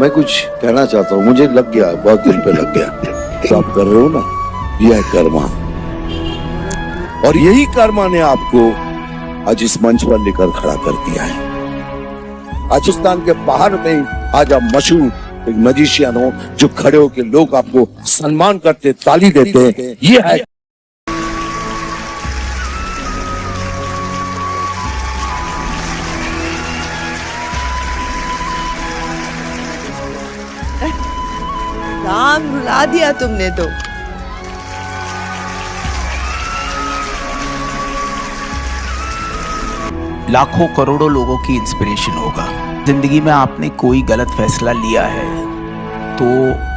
मैं कुछ कहना चाहता हूँ, मुझे लग गया, बहुत दिल पे लग गया तो आप कर रहे हो ना, यह है कर्मा। और यही कर्मा ने आपको आज इस मंच पर लेकर खड़ा कर दिया है। पाकिस्तान के बाहर में आज आप मशहूर एक मैजिशियन हो, जो खड़े होकर लोग आपको सम्मान करते, ताली देते हैं। ये है नाम रुला दिया तुमने तो। लाखों करोड़ों लोगों की इंस्पिरेशन होगा। जिंदगी में आपने कोई गलत फैसला लिया है तो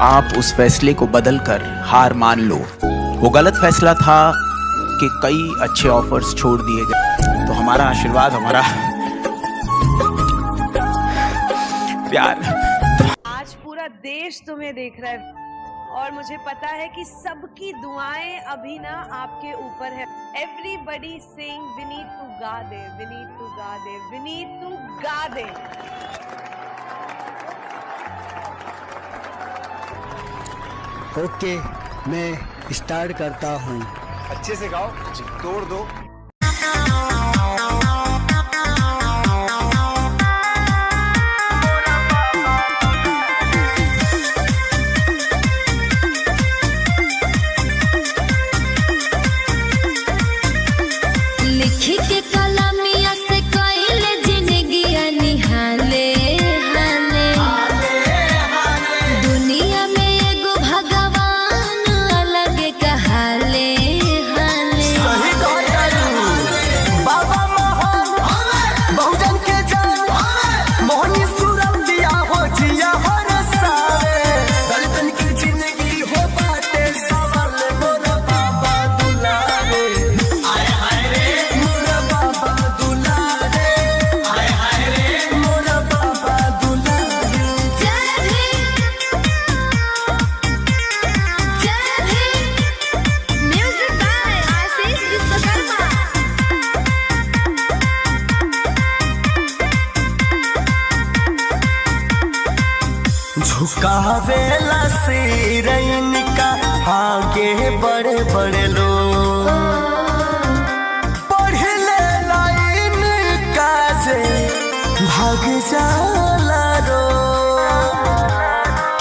आप उस फैसले को बदल कर हार मान लो। वो गलत फैसला था कि कई अच्छे ऑफर्स छोड़ दिए गए, तो हमारा आशीर्वाद, हमारा प्यार। आज पूरा देश तुम्हें देख रहा है और मुझे पता है कि सबकी दुआएं अभी ना आपके ऊपर है। Everybody saying we need to गा दे, वी नीड टू गा दे, वी नीड टू गा दे। ओके, मैं स्टार्ट करता हूँ। अच्छे से गाओ, तोड़ दो। लिखी के कलमिया से कोइले जिंदगी निहाले हाले, दुनिया में एगो भगवान अलग कहाले हाले। बाबा महान बहुजन के जान, मोहनी सूरत दिया हो जिया हर सारे, दलितन की जिंदगी हो बाटे सवाल। मोरा बाबा दुलारे, आए हाय रे मोरा बाबा दुलारे, आए हाय रे मोरा बाबा दुलारे। जय भीम, जय भीम। म्यूजिक बाय आशीष विश्वकर्मा। झुकावेला सिरैन का आगे बड़े बड़े लोग, पढ़ले लाइन काजे भाग जाला रो।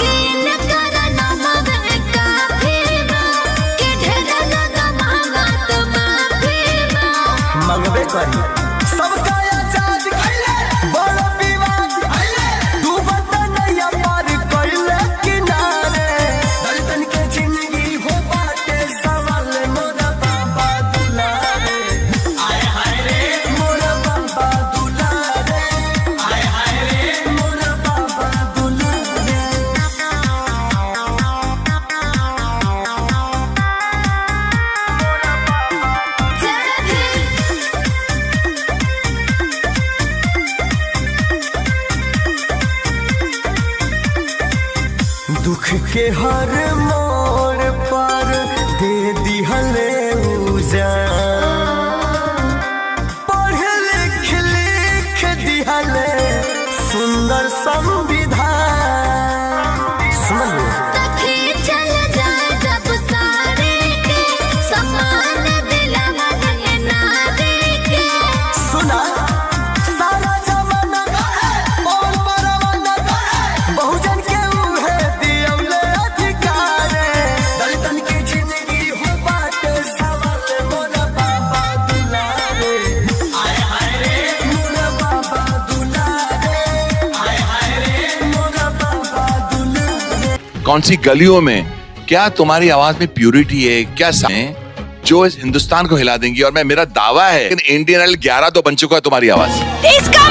किन करना मवे काफीबा, कि ढेरा लगा मांगत माफीबा। मंगबे करी सबका आजाद कैले, बड़ो विवाद कैले, डूबत नैया पार कैले किनारे, दलितन के जिंदगी हो बाटे सवाल। मोरा बाबा दुलारे, आए हाय रे मोरा बाबा दुलारे, आए हाय रे मोरा बाबा दुलारे। जय भीम, दुख के हर मोड़ पर दे दिहले पढ़ लिख दिहले सुंदर संविधान। सुन लो तखी चल जाए जब सारे के, समान दिलवा है नारी के। सुना, सारा जमाना और परवाना बहुजन के उहे दियौले अधिकारे, दलितन की जिंदगी हो बाटे सवाल। मोरा बाबा दुलारे, आए हाय रे मोरा बाबा दुलारे, आए हाय रे मोरा बाबा दुलारे। कौन सी गलियों में क्या तुम्हारी आवाज में प्यूरिटी है, क्या जो इस हिंदुस्तान को हिला देंगी। और मैं, मेरा दावा है इंडियन आइडल 11 तो बन चुका है तुम्हारी आवाज। इसका